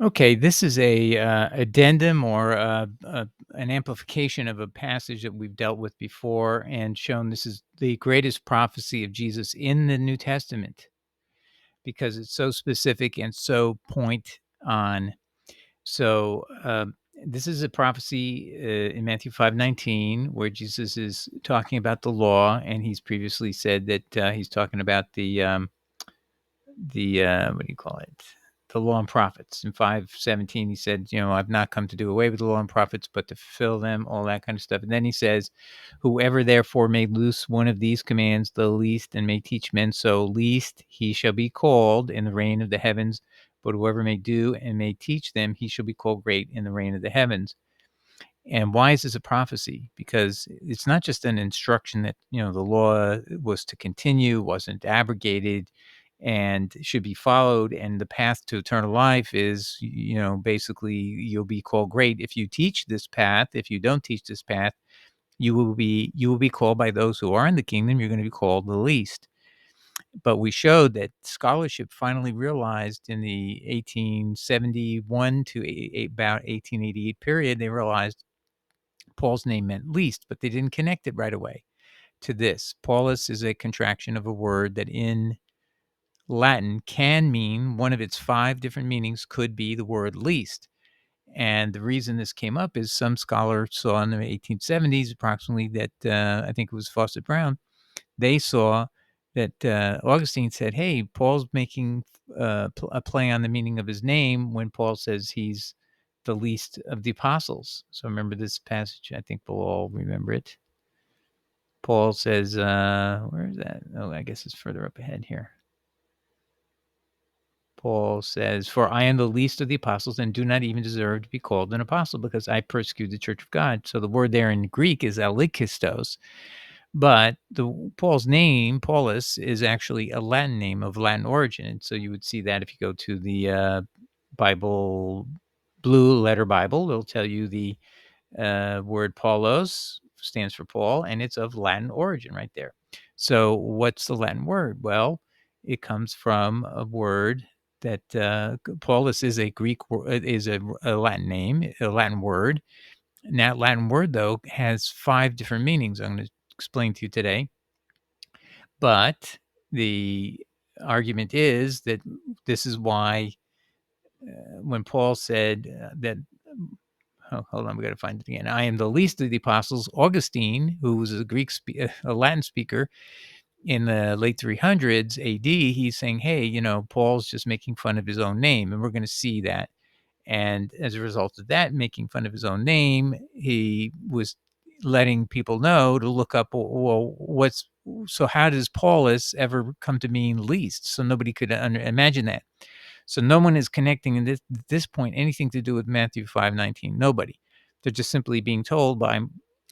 Okay, this is a addendum or an amplification of a passage that we've dealt with before and shown this is the greatest prophecy of Jesus in the New Testament because it's so specific and so point on. So this is a prophecy in Matthew 5:19 where Jesus is talking about the law, and he's previously said that he's talking about the what do you call it? The law and prophets. In 5:17, he said, I've not come to do away with the law and prophets, but to fulfill them, all that kind of stuff. And then he says, whoever therefore may loose one of these commands, the least, and may teach men so, least he shall be called in the reign of the heavens. But whoever may do and may teach them, he shall be called great in the reign of the heavens. And why is this a prophecy? Because it's not just an instruction that, the law was to continue, wasn't abrogated, and should be followed. And the path to eternal life is, basically you'll be called great if you teach this path. If you don't teach this path, you will be called by those who are in the kingdom. You're going to be called the least. But we showed that scholarship finally realized in the 1871 to about 1888 period, they realized Paul's name meant least, but they didn't connect it right away to this. Paulus is a contraction of a word that in Latin can mean one of its 5 different meanings could be the word least. And the reason this came up is some scholar saw in the 1870s, approximately, that I think it was Fawcett Brown. They saw that Augustine said, "Hey, Paul's making a play on the meaning of his name when Paul says he's the least of the apostles." So remember this passage. I think we'll all remember it. Paul says, where is that? Oh, I guess it's further up ahead here. Paul says, "For I am the least of the apostles and do not even deserve to be called an apostle because I persecute the church of God." So the word there in Greek is alikistos, but Paul's name, Paulus, is actually a Latin name of Latin origin. And so you would see that if you go to the Bible, Blue Letter Bible, it'll tell you the word Paulos stands for Paul, and it's of Latin origin right there. So what's the Latin word? Well, it comes from a word that Paulus is a is a Latin name, a Latin word. And that Latin word, though, has 5 different meanings I'm going to explain to you today. But the argument is that this is why when Paul said that hold on, we got to find it again. I am the least of the apostles. Augustine, who was a a Latin speaker in the late 300s AD, he's saying, hey, Paul's just making fun of his own name. And we're going to see that. And as a result of that, making fun of his own name, he was letting people know to look up, well, so how does Paulus ever come to mean least? So nobody could imagine that. So no one is connecting in this point anything to do with Matthew 5:19. Nobody. They're just simply being told by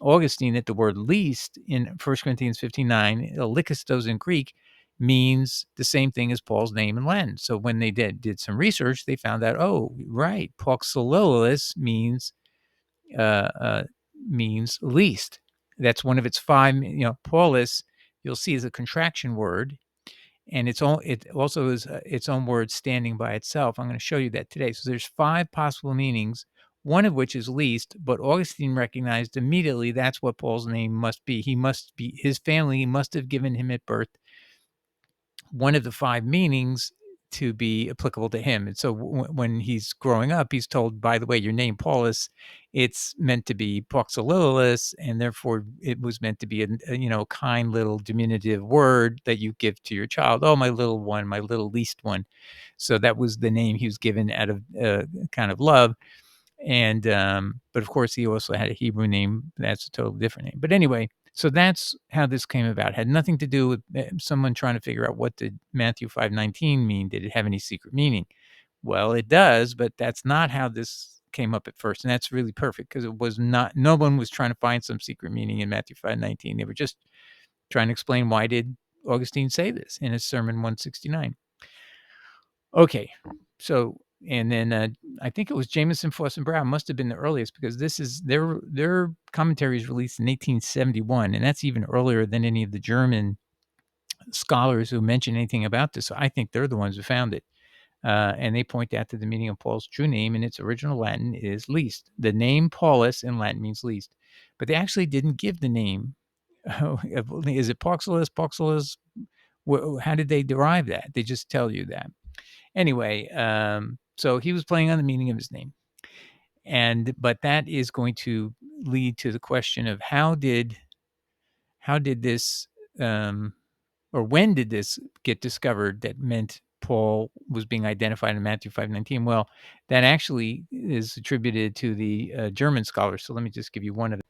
Augustine that the word least in 1 Corinthians 15:9, likistos in Greek, means the same thing as Paul's name in Latin. So when they did some research, they found out, oh, right, proxylolus uh, uh, means least. That's one of its 5. Paulus, you'll see, is a contraction word, and it also is its own word standing by itself. I'm going to show you that today. So there's 5 possible meanings, one of which is least, but Augustine recognized immediately that's what Paul's name must be. His family must have given him at birth one of the 5 meanings to be applicable to him. And so when he's growing up, he's told, by the way, your name Paulus, it's meant to be Proxylolus, and therefore it was meant to be a kind little diminutive word that you give to your child. Oh, my little one, my little least one. So that was the name he was given out of kind of love. And but of course he also had a Hebrew name. That's a totally different name. But anyway, so that's how this came about. It had nothing to do with someone trying to figure out what did Matthew 5:19 mean. Did it have any secret meaning? Well, it does, but that's not how this came up at first. And that's really perfect because it was not, no one was trying to find some secret meaning in Matthew 5:19. They were just trying to explain, why did Augustine say this in his sermon 169? Okay, so and then I think it was Jameson, Foss, and Brown must have been the earliest, because this is their commentaries released in 1871, and that's even earlier than any of the German scholars who mention anything about this. So I think they're the ones who found it. and they point out that the meaning of Paul's true name in its original Latin is least. The name Paulus in Latin means least, but they actually didn't give the name. Is it Pauxilus? Pauxilus? How did they derive that? They just tell you that. Anyway, so he was playing on the meaning of his name, but that is going to lead to the question of how did this um, or when did this get discovered that meant Paul was being identified in Matthew 5:19? Well, that actually is attributed to the German scholars. So let me just give you one of them.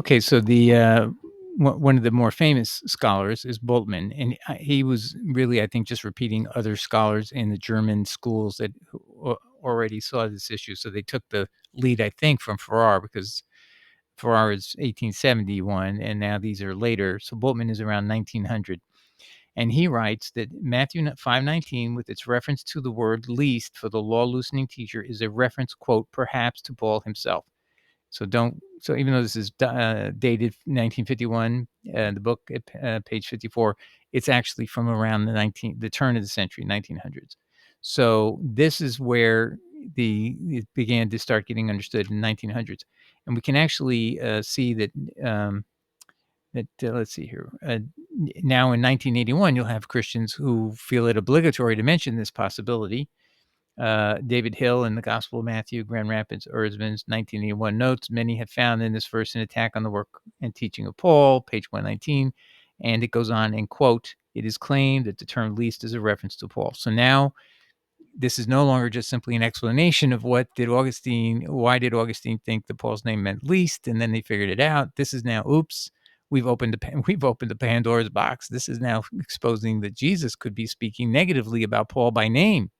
Okay, so the one of the more famous scholars is Bultmann, and he was really, I think, just repeating other scholars in the German schools that already saw this issue. So they took the lead, I think, from Farrar, because Farrar is 1871, and now these are later. So Bultmann is around 1900. And he writes that Matthew 5:19, with its reference to the word least for the law-loosening teacher, is a reference, quote, perhaps to Paul himself. So even though this is dated 1951, the book at page 54, it's actually from around the turn of the century, 1900s. So this is where it began to start getting understood in 1900s. And we can actually see that let's see here. Now in 1981, you'll have Christians who feel it obligatory to mention this possibility. David Hill in the Gospel of Matthew, Grand Rapids, Erzman's 1981 notes, many have found in this verse an attack on the work and teaching of Paul, page 119. And it goes on and quote, it is claimed that the term least is a reference to Paul. So now this is no longer just simply an explanation of why did Augustine think that Paul's name meant least, and then they figured it out. This is now, oops, we've opened the Pandora's box. This is now exposing that Jesus could be speaking negatively about Paul by name.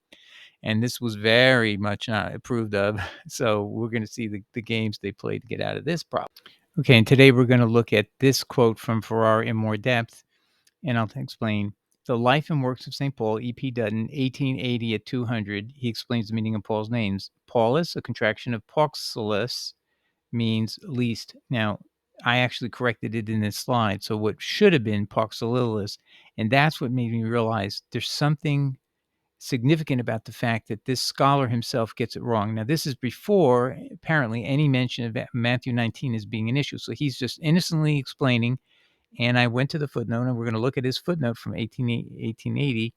And this was very much not approved of. So we're going to see the games they played to get out of this problem. Okay, and today we're going to look at this quote from Farrar in more depth, and I'll explain. The Life and Works of St. Paul, E.P. Dutton, 1880 at 200. He explains the meaning of Paul's names. Paulus, a contraction of Pauxilus, means least. Now, I actually corrected it in this slide. So what should have been Pauxilus, and that's what made me realize there's something significant about the fact that this scholar himself gets it wrong. Now, this is before, apparently, any mention of Matthew 19 as being an issue. So he's just innocently explaining, and I went to the footnote, and we're going to look at his footnote from 1880,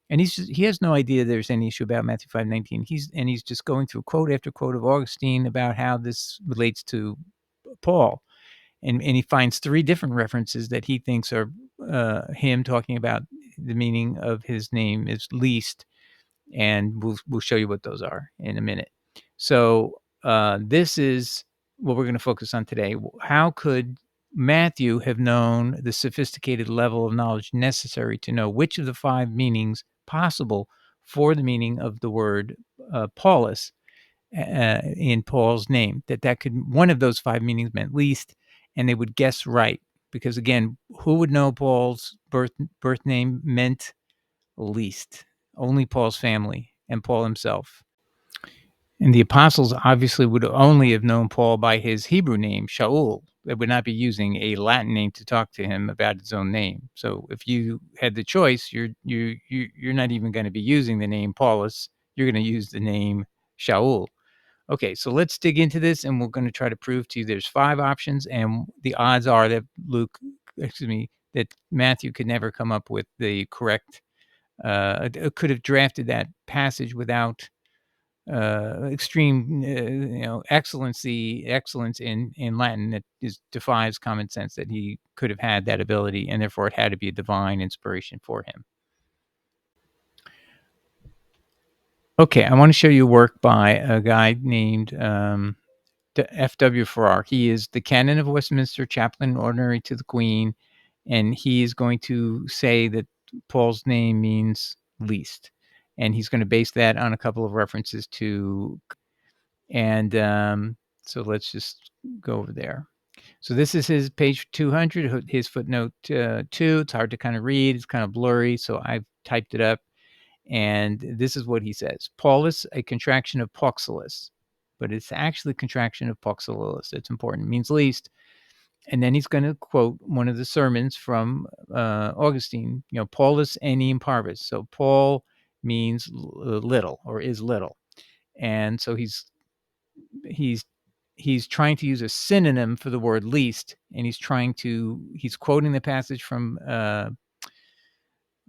and he has no idea there's any issue about Matthew 5:19. He's just going through quote after quote of Augustine about how this relates to Paul, and he finds three different references that he thinks are him talking about the meaning of his name is least, and we'll show you what those are in a minute. So this is what we're going to focus on today. How could Matthew have known the sophisticated level of knowledge necessary to know which of the five meanings possible for the meaning of the word Paulus in Paul's name? That could, one of those five meanings meant least, and they would guess right. Because again, who would know Paul's birth name meant least? Only Paul's family and Paul himself. And the apostles obviously would only have known Paul by his Hebrew name, Shaul. They would not be using a Latin name to talk to him about his own name. So if you had the choice, you're not even going to be using the name Paulus. You're going to use the name Shaul. Okay, so let's dig into this, and we're going to try to prove to you there's five options, and the odds are that that Matthew could never come up with the correct, could have drafted that passage without extreme, excellence in Latin that defies common sense, that he could have had that ability, and therefore it had to be a divine inspiration for him. Okay, I want to show you work by a guy named F.W. Farrar. He is the Canon of Westminster, Chaplain Ordinary to the Queen, and he is going to say that Paul's name means least, and he's going to base that on a couple of references to. And so let's just go over there. So this is his page 200, his footnote 2. It's hard to kind of read. It's kind of blurry, so I've typed it up. And this is what he says. Paulus, a contraction of Pauxilus, but it's actually a contraction of Pauxilus. It's important. It means least. And then he's going to quote one of the sermons from Augustine, Paulus enim parvis. So Paul means little or is little. And so he's he's trying to use a synonym for the word least, and he's quoting the passage from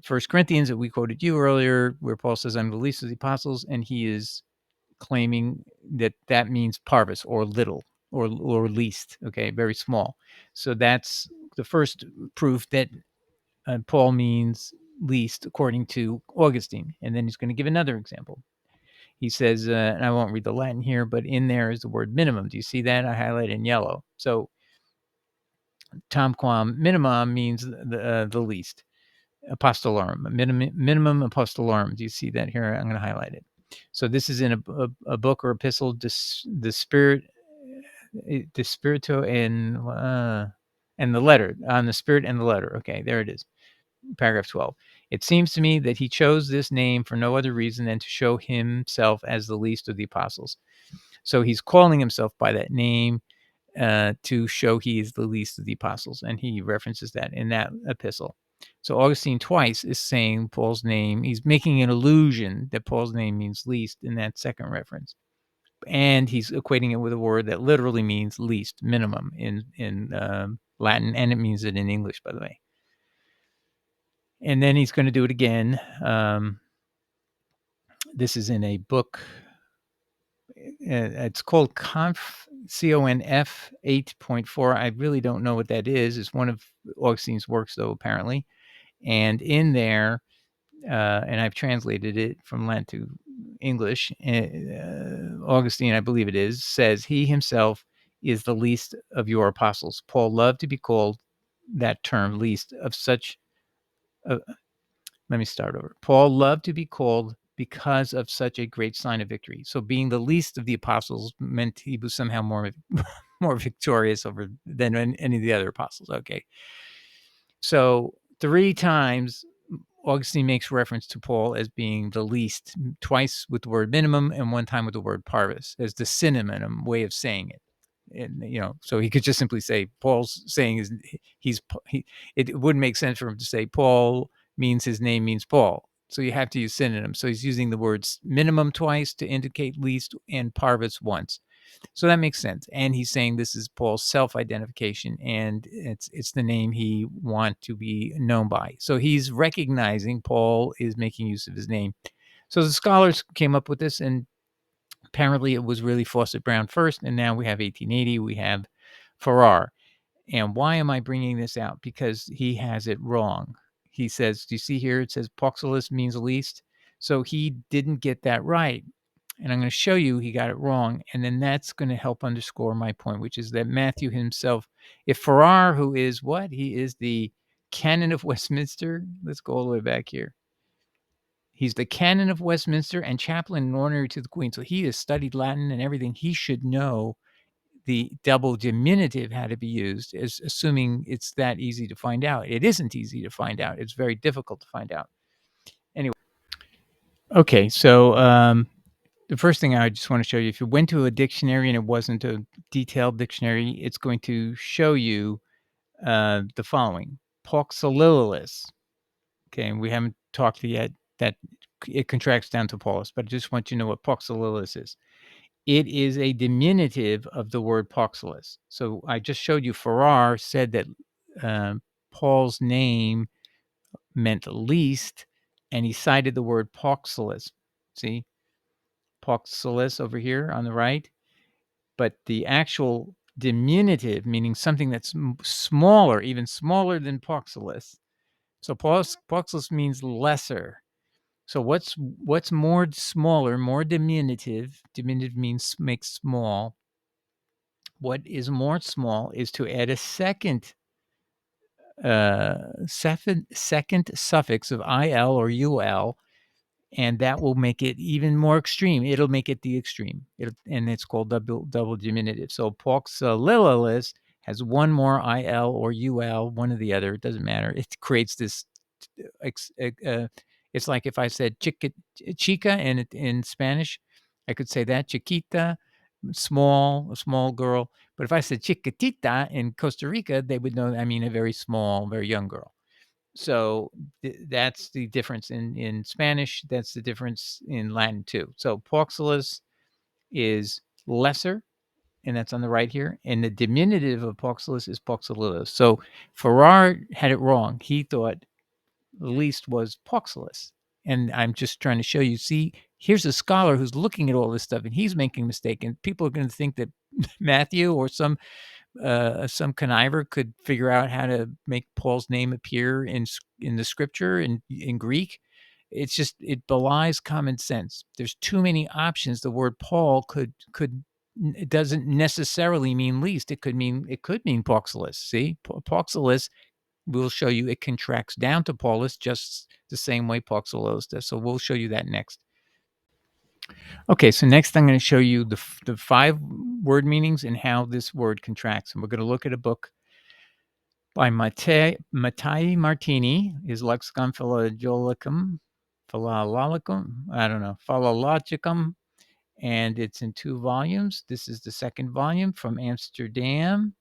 First Corinthians that we quoted you earlier, where Paul says, I'm the least of the apostles, and he is claiming that that means parvis, or little, or least, okay, very small. So that's the first proof that Paul means least according to Augustine. And then he's going to give another example. He says, and I won't read the Latin here, but in there is the word minimum. Do you see that? I highlight in yellow. So tamquam minimum means the least. Apostolorum, minimum apostolorum. Do you see that here? I'm going to highlight it. So this is in a book or epistle, the spirit, the spirito and the letter, on the spirit and the letter. Okay, there it is. Paragraph 12. It seems to me that he chose this name for no other reason than to show himself as the least of the apostles. So he's calling himself by that name to show he is the least of the apostles, and he references that in that epistle. So Augustine twice is saying Paul's name. He's making an allusion that Paul's name means least in that second reference, and he's equating it with a word that literally means least, minimum in Latin, and it means it in English, by the way. And then he's going to do it again. This is in a book. It's called Conf 8.4. I really don't know what that is. It's one of Augustine's works, though, apparently. And in there, and I've translated it from Latin to English, Augustine, I believe it is, says he himself is the least of your apostles. Paul loved to be called that term, least of such. Let me start over. Paul loved to be called because of such a great sign of victory. So being the least of the apostles meant he was somehow more more victorious over than any of the other apostles. Okay. So 3 times Augustine makes reference to Paul as being the least, twice with the word minimum and 1 time with the word parvis, as the synonym way of saying it. And so he could just simply say Paul's saying is it wouldn't make sense for him to say Paul means his name means Paul. So you have to use synonyms. So he's using the words minimum twice to indicate least and parvis once. So that makes sense. And he's saying this is Paul's self-identification, and it's the name he wants to be known by. So he's recognizing Paul is making use of his name. So the scholars came up with this, and apparently it was really Fawcett Brown first, and now we have 1880, we have Farrar. And why am I bringing this out? Because he has it wrong. He says, do you see here? It says Poxolus means least. So he didn't get that right. And I'm going to show you he got it wrong. And then that's going to help underscore my point, which is that Matthew himself, if Farrar, who is what? He is the canon of Westminster. Let's go all the way back here. He's the canon of Westminster and chaplain in ordinary to the Queen. So he has studied Latin and everything. He should know the double diminutive had to be used, is assuming it's that easy to find out. It isn't easy to find out. It's very difficult to find out. Anyway, okay, so the first thing I just want to show you, if you went to a dictionary and it wasn't a detailed dictionary, it's going to show you the following. Poxolilis. Okay, and we haven't talked yet that it contracts down to Paulus, but I just want you to know what Poxolilis is. It is a diminutive of the word Poxolus. So I just showed you Farrar said that Paul's name meant least, and he cited the word Poxolus. See, Poxolus over here on the right. But the actual diminutive, meaning something that's smaller, even smaller than Poxolus. So Poxolus means lesser. So what's more smaller, more diminutive? Diminutive means make small. What is more small is to add a second suffix of il or ul, and that will make it even more extreme. It'll make it the extreme, and it's called double diminutive. So Poxolilis has one more il or ul, one or the other. It doesn't matter. It creates this. It's like if I said chica in Spanish, I could say that chiquita, a small girl. But if I said chiquitita in Costa Rica, they would know I mean a very small, very young girl. So that's the difference in Spanish. That's the difference in Latin too. So Pauxilus is lesser, and that's on the right here. And the diminutive of Pauxilus is Pauxilillus. So Farrar had it wrong. He thought least was Pauxilus. And I'm just trying to show you, see, here's a scholar who's looking at all this stuff and he's making a mistake. And people are going to think that Matthew or some conniver could figure out how to make Paul's name appear in the scripture in Greek. It's just, it belies common sense. There's too many options. The word Paul could it doesn't necessarily mean least. It could mean Pauxilus. See, Pauxilus, we'll show you, it contracts down to Paulus just the same way Pauxillos does. So we'll show you that next. Okay, so next I'm going to show you the 5 word meanings and how this word contracts. And we're going to look at a book by Mattei Martini, his Lexicon Philologicum, Philologicum, and it's in 2 volumes. This is the 2nd volume from Amsterdam,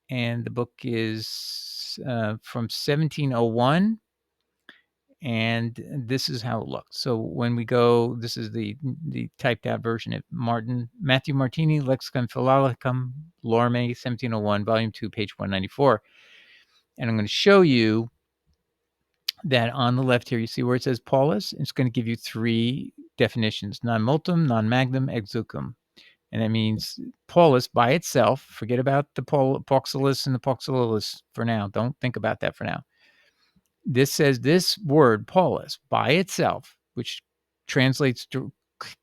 and the book is from 1701. And this is how it looks. So when we go, this is the typed out version of Matthew Martini, Lexicon Philologicum, Lorme, 1701, volume 2, page 194. And I'm going to show you that on the left here, you see where it says Paulus. It's going to give you 3 definitions: non multum, non magnum, exucum. And that means Paulus by itself. Forget about the Pauxilus and the Pauxilillus for now. Don't think about that for now. This says this word Paulus by itself, which translates to,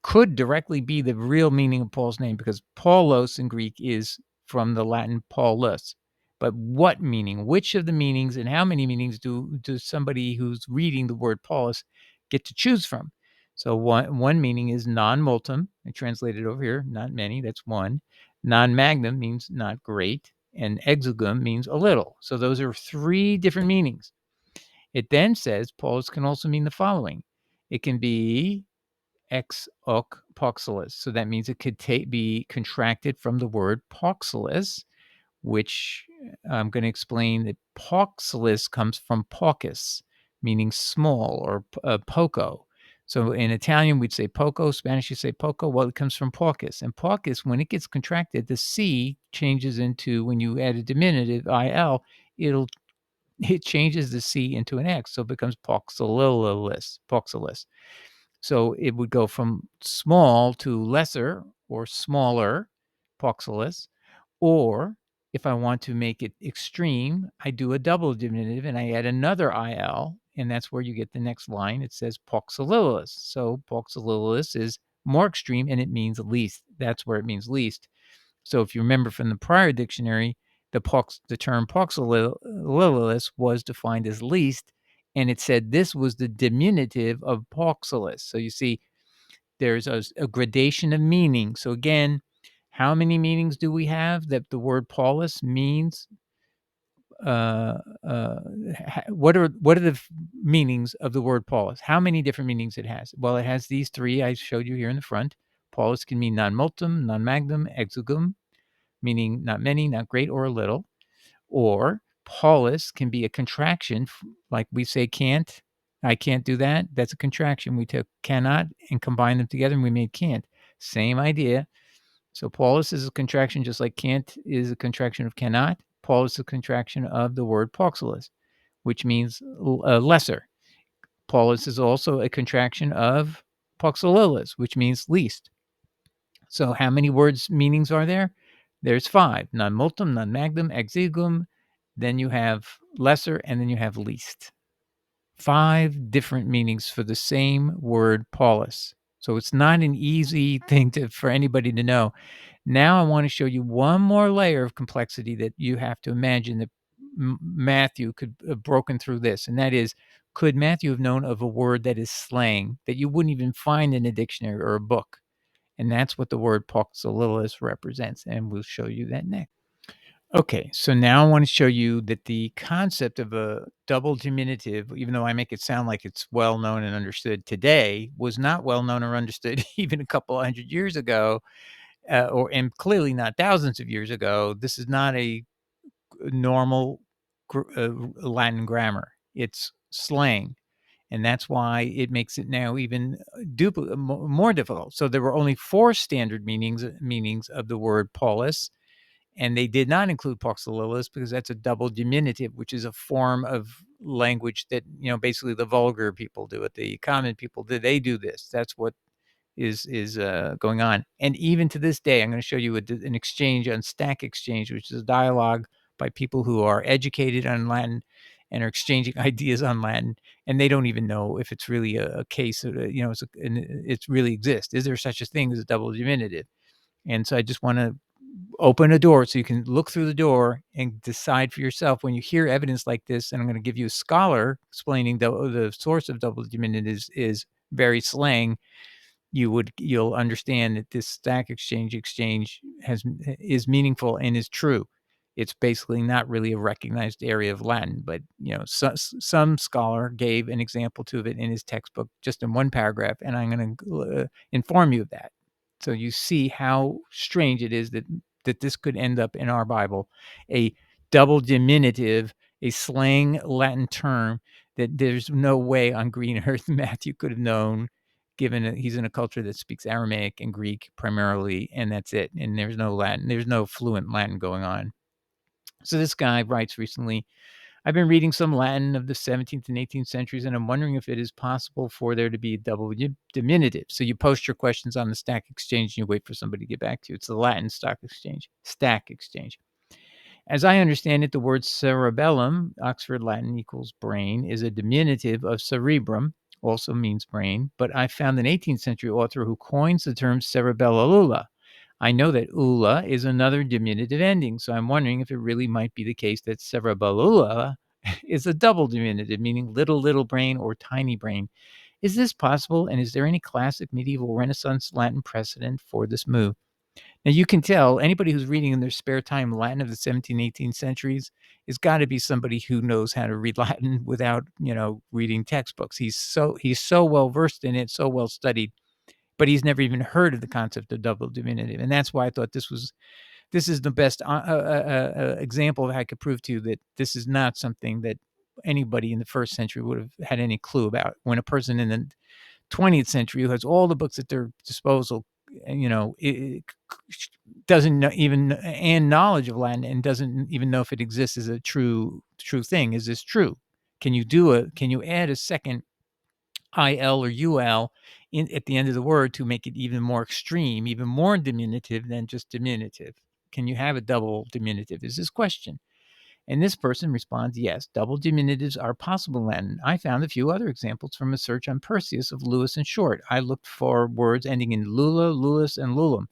could directly be the real meaning of Paul's name, because Paulos in Greek is from the Latin Paulus. But what meaning? Which of the meanings and how many meanings does somebody who's reading the word Paulus get to choose from? So one meaning is non multum. I translated over here, not many. That's one. Non magnum means not great, and exugum means a little. So those are 3 different meanings. It then says Paulus can also mean the following. It can be ex hoc pauxilus. So that means it could be contracted from the word pauxilus, which I'm going to explain that pauxilus comes from paucus, meaning small, or poco. So in Italian, we'd say poco. Spanish, you say poco. Well, it comes from paucus. And paucus, when it gets contracted, the C changes into, when you add a diminutive, IL, it changes the C into an X, so it becomes Pauxilillus. So it would go from small to lesser or smaller, Pauxilus, or if I want to make it extreme, I do a double diminutive and I add another IL, and that's where you get the next line. It says Pauxilillus. So Pauxilillus is more extreme and it means least. That's where it means least. So if you remember from the prior dictionary, the term Pauxilillus was defined as least, and it said this was the diminutive of Pauxilus. So you see, there's a gradation of meaning. So again, how many meanings do we have that the word Paulus means? Uh, uh, what are the meanings of the word Paulus? How many different meanings it has? Well, it has these 3 I showed you here in the front. Paulus can mean non multum, non magnum, exugum, meaning not many, not great, or a little. Or Paulus can be a contraction, like we say can't. I can't do that. That's a contraction. We took cannot and combined them together and we made can't. Same idea. So Paulus is a contraction, just like can't is a contraction of cannot. Paulus is a contraction of the word pauxilus, which means lesser. Paulus is also a contraction of pauxilillus, which means least. So how many words meanings are there? There's 5. Non multum, non magnum, exiguum. Then you have lesser, and then you have least. 5 different meanings for the same word Paulus. So it's not an easy thing for anybody to know. Now I want to show you one more layer of complexity that you have to imagine that Matthew could have broken through this, and that is, could Matthew have known of a word that is slang that you wouldn't even find in a dictionary or a book? And that's what the word Pauxilillus represents, and we'll show you that next. Okay, so now I want to show you that the concept of a double diminutive, even though I make it sound like it's well known and understood today, was not well known or understood even a couple of hundred years ago, and clearly not thousands of years ago. This is not a normal Latin grammar. It's slang. And that's why it makes it now even more difficult. So there were only 4 standard meanings of the word Paulus, and they did not include Paxillolus because that's a double diminutive, which is a form of language that, basically the vulgar people do it. The common people, they do this. That's what is going on. And even to this day, I'm going to show you an exchange on Stack Exchange, which is a dialogue by people who are educated on Latin and are exchanging ideas on Latin, and they don't even know if it's really a case of, it really exists. Is there such a thing as a double diminutive? And so I just want to open a door so you can look through the door and decide for yourself when you hear evidence like this. And I'm going to give you a scholar explaining the source of double diminutives is very slang. You'll understand that this Stack Exchange is meaningful and is true. It's basically not really a recognized area of Latin, but some scholar gave an example to it in his textbook just in one paragraph, and I'm going to inform you of that. So you see how strange it is that this could end up in our Bible, a double diminutive, a slang Latin term that there's no way on green earth Matthew could have known, given that he's in a culture that speaks Aramaic and Greek primarily, and that's it. And there's no Latin, there's no fluent Latin going on. So this guy writes recently, I've been reading some Latin of the 17th and 18th centuries, and I'm wondering if it is possible for there to be a double diminutive. So you post your questions on the Stack Exchange and you wait for somebody to get back to you. It's the Latin Stack Exchange. As I understand it, the word cerebellum, Oxford Latin equals brain, is a diminutive of cerebrum, also means brain, but I found an 18th century author who coins the term cerebellula. I know that ula is another diminutive ending, so I'm wondering if it really might be the case that cerebellula is a double diminutive, meaning little brain or tiny brain. Is this possible, and is there any classic medieval Renaissance Latin precedent for this move? Now, you can tell anybody who's reading in their spare time Latin of the 17th, 18th centuries has got to be somebody who knows how to read Latin without, reading textbooks. He's so well versed in it, so well studied, but he's never even heard of the concept of double diminutive. And that's why I thought this is the best example that I could prove to you that this is not something that anybody in the first century would have had any clue about. When a person in the 20th century who has all the books at their disposal, doesn't know even and knowledge of Latin and doesn't even know if it exists as a true thing. Is this true? Can you add a second il or ul at the end of the word to make it even more extreme, even more diminutive than just diminutive? Can you have a double diminutive? Is this question? And this person responds, yes, double diminutives are possible in Latin. I found a few other examples from a search on Perseus of Lewis and Short. I looked for words ending in lula, lulis, and lulum.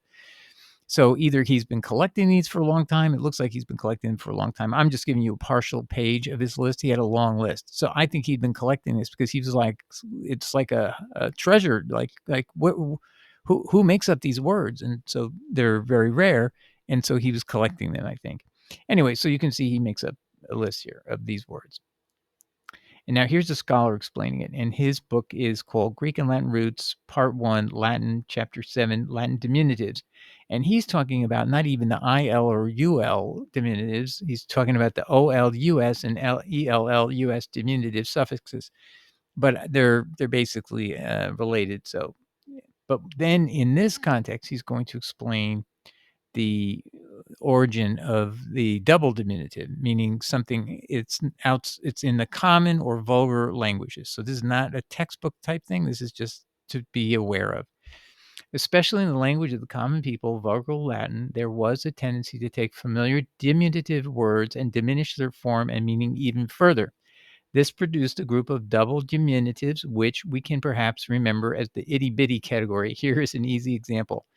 So either he's been collecting these for a long time. It looks like he's been collecting them for a long time. I'm just giving you a partial page of his list. He had a long list. So I think he'd been collecting this because he was like, it's like a treasure. Like what, who makes up these words? And so they're very rare. And so he was collecting them, I think. Anyway, so you can see he makes up a list here of these words. And now here's a scholar explaining it. And his book is called Greek and Latin Roots, Part 1, Latin, Chapter 7, Latin Diminutives. And he's talking about not even the IL or UL diminutives. He's talking about the OLUS and ELLUS diminutive suffixes. But they're basically related. So, but then in this context, he's going to explain the origin of the double diminutive, meaning something it's in the common or vulgar languages. So this is not a textbook type thing. This is just to be aware of. Especially in the language of the common people, vulgar Latin, there was a tendency to take familiar diminutive words and diminish their form and meaning even further. This produced a group of double diminutives, which we can perhaps remember as the itty-bitty category. Here is an easy example.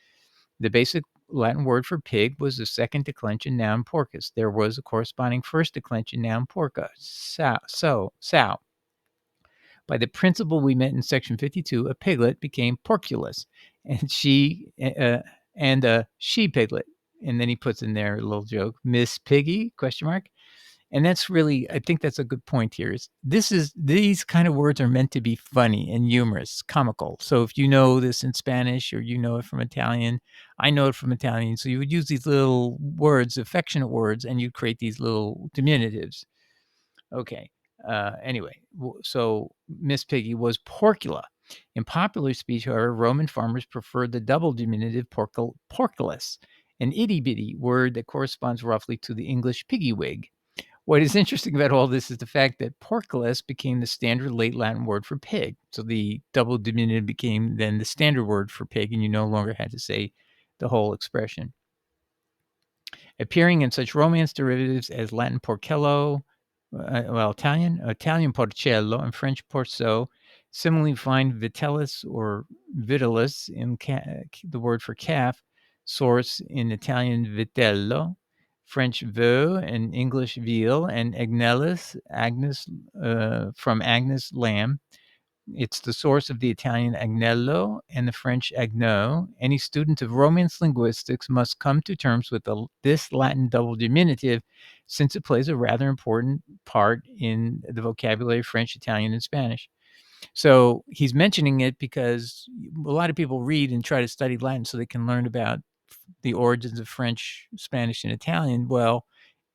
The basic Latin word for pig was the second declension noun porcus. There was a corresponding first declension noun porca, sow. By the principle we met in section 52, a piglet became porculus, and a she piglet. And then he puts in there a little joke, Miss Piggy, question mark. And that's really, I think that's a good point here. These kind of words are meant to be funny and humorous, comical. So if you know this in Spanish or you know it from Italian, I know it from Italian. So you would use these little words, affectionate words, and you'd create these little diminutives. Okay. Anyway, so Miss Piggy was porcula. In popular speech, however, Roman farmers preferred the double diminutive porculus, an itty-bitty word that corresponds roughly to the English piggywig. What is interesting about all this is the fact that porculus became the standard late Latin word for pig. So the double diminutive became then the standard word for pig, and you no longer had to say the whole expression. Appearing in such Romance derivatives as Latin porcello, Italian porcello, and French porceau. Similarly, find vitellus or vitellis in the word for calf, source in Italian vitello, French veau, and English veal, and agnellus, Agnes, from Agnes, lamb. It's the source of the Italian agnello and the French agneau. Any student of Romance linguistics must come to terms with this Latin double diminutive, since it plays a rather important part in the vocabulary of French, Italian, and Spanish. So he's mentioning it because a lot of people read and try to study Latin so they can learn about the origins of French, Spanish, and Italian. Well,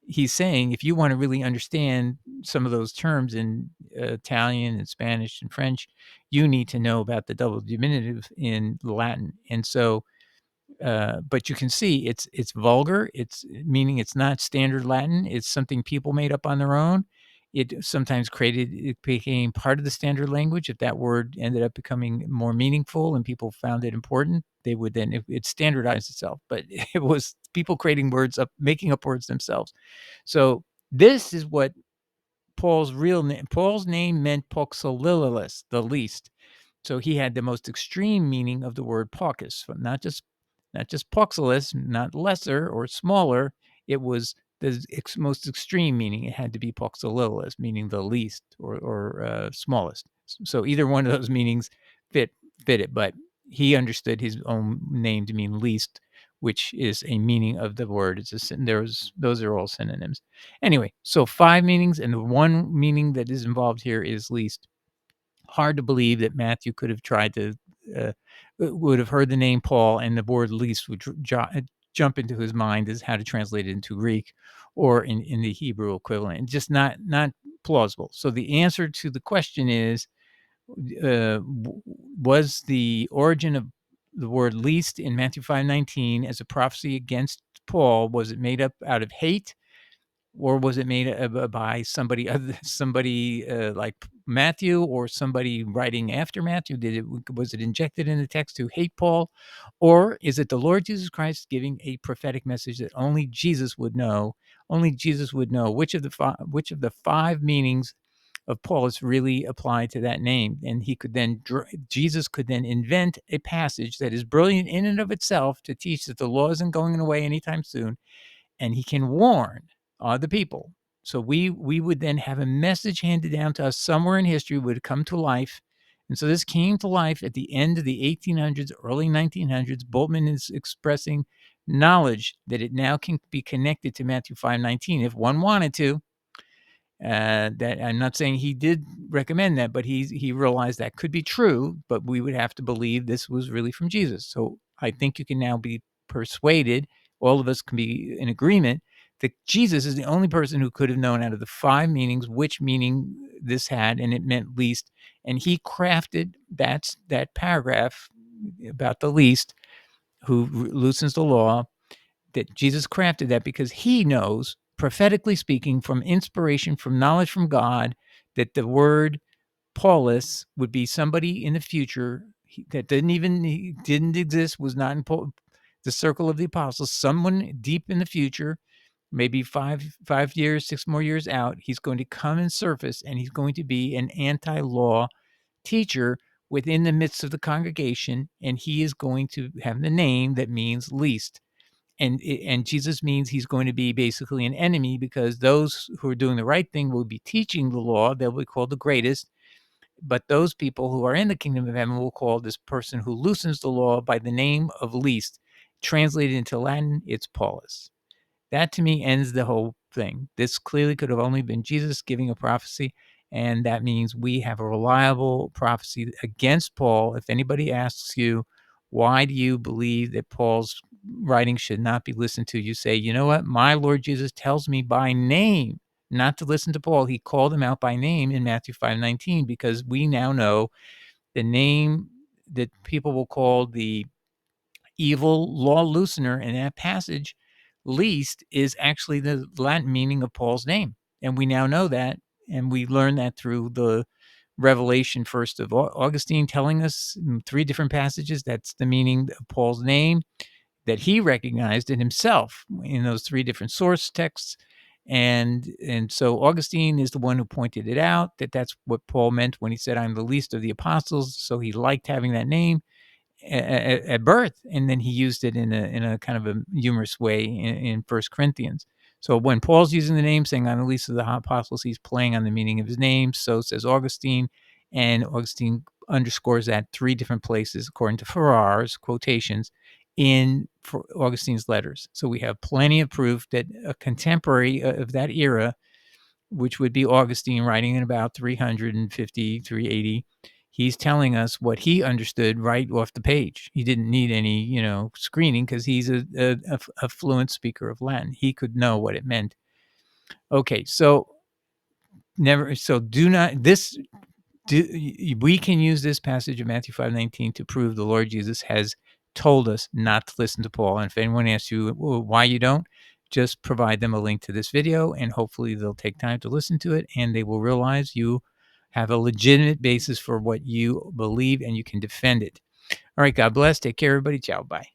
he's saying if you want to really understand some of those terms in Italian and Spanish and French, you need to know about the double diminutive in Latin. And so, but you can see it's vulgar. It's meaning it's not standard Latin. It's something people made up on their own. It became part of the standard language. If that word ended up becoming more meaningful and people found it important, they would then it standardized itself. But it was people creating words up, making up words themselves. So this is what Paul's real name. Paul's name meant Poxolilus, the least. So he had the most extreme meaning of the word paucus, not just poxolus, not lesser or smaller. It was the most extreme meaning. It had to be poxolilus, meaning the least or smallest. So either one of those meanings fit it, but he understood his own name to mean least, which is a meaning of the word. Those are all synonyms. Anyway, so 5 meanings, and the one meaning that is involved here is least. Hard to believe that Matthew could have tried to would have heard the name Paul and the word least would jump into his mind as how to translate it into Greek or in the Hebrew equivalent. Just not plausible. So the answer to the question is, was the origin of the word least in Matthew 5:19 as a prophecy against Paul, was it made up out of hate, or was it made by somebody like Matthew, or somebody writing after Matthew? Was it injected in the text to hate Paul, or is it the Lord Jesus Christ giving a prophetic message that only Jesus would know? Only Jesus would know which of the 5 meanings of Paulus really applied to that name, and Jesus could then invent a passage that is brilliant in and of itself to teach that the law isn't going away anytime soon, and he can warn the people. So we would then have a message handed down to us somewhere in history would come to life. And so this came to life at the end of the 1800s, early 1900s. Boltman is expressing knowledge that it now can be connected to Matthew 5:19 if one wanted to. That I'm not saying he did recommend that, but he realized that could be true, but we would have to believe this was really from Jesus. So I think you can now be persuaded, all of us can be in agreement, that Jesus is the only person who could have known out of the 5 meanings which meaning this had, and it meant least. And he crafted that paragraph about the least who loosens the law, that Jesus crafted that because he knows, prophetically speaking, from inspiration, from knowledge from God, that the word Paulus would be somebody in the future that didn't exist, was not in the circle of the apostles, someone deep in the future, maybe 5 years, 6 more years out. He's going to come and surface, and he's going to be an anti-law teacher within the midst of the congregation, and he is going to have the name that means least. And Jesus means he's going to be basically an enemy, because those who are doing the right thing will be teaching the law. They'll be called the greatest. But those people who are in the kingdom of heaven will call this person who loosens the law by the name of least. Translated into Latin, it's Paulus. That to me ends the whole thing. This clearly could have only been Jesus giving a prophecy, and that means we have a reliable prophecy against Paul. If anybody asks you, why do you believe that Paul's writing should not be listened to? You say, you know what? My Lord Jesus tells me by name not to listen to Paul. He called him out by name in Matthew 5:19 because we now know the name that people will call the evil law loosener in that passage, least, is actually the Latin meaning of Paul's name. And we now know that. And we learned that through the revelation first of Augustine telling us in 3 different passages that's the meaning of Paul's name that he recognized in himself in those 3 different source texts. And so Augustine is the one who pointed it out, that that's what Paul meant when he said, I'm the least of the apostles. So he liked having that name at birth, and then he used it in a kind of a humorous way in First Corinthians. So when Paul's using the name, saying I'm the least of the apostles, he's playing on the meaning of his name. So says Augustine, and Augustine underscores that 3 different places, according to Farrar's quotations, in Augustine's letters. So we have plenty of proof that a contemporary of that era, which would be Augustine writing in about 350, 380. He's telling us what he understood right off the page. He didn't need any, screening because he's a fluent speaker of Latin. He could know what it meant. Okay, so do not this. We can use this passage of Matthew 5:19 to prove the Lord Jesus has told us not to listen to Paul. And if anyone asks you why you don't, just provide them a link to this video, and hopefully they'll take time to listen to it, and they will realize you have a legitimate basis for what you believe, and you can defend it. All right, God bless. Take care, everybody. Ciao. Bye.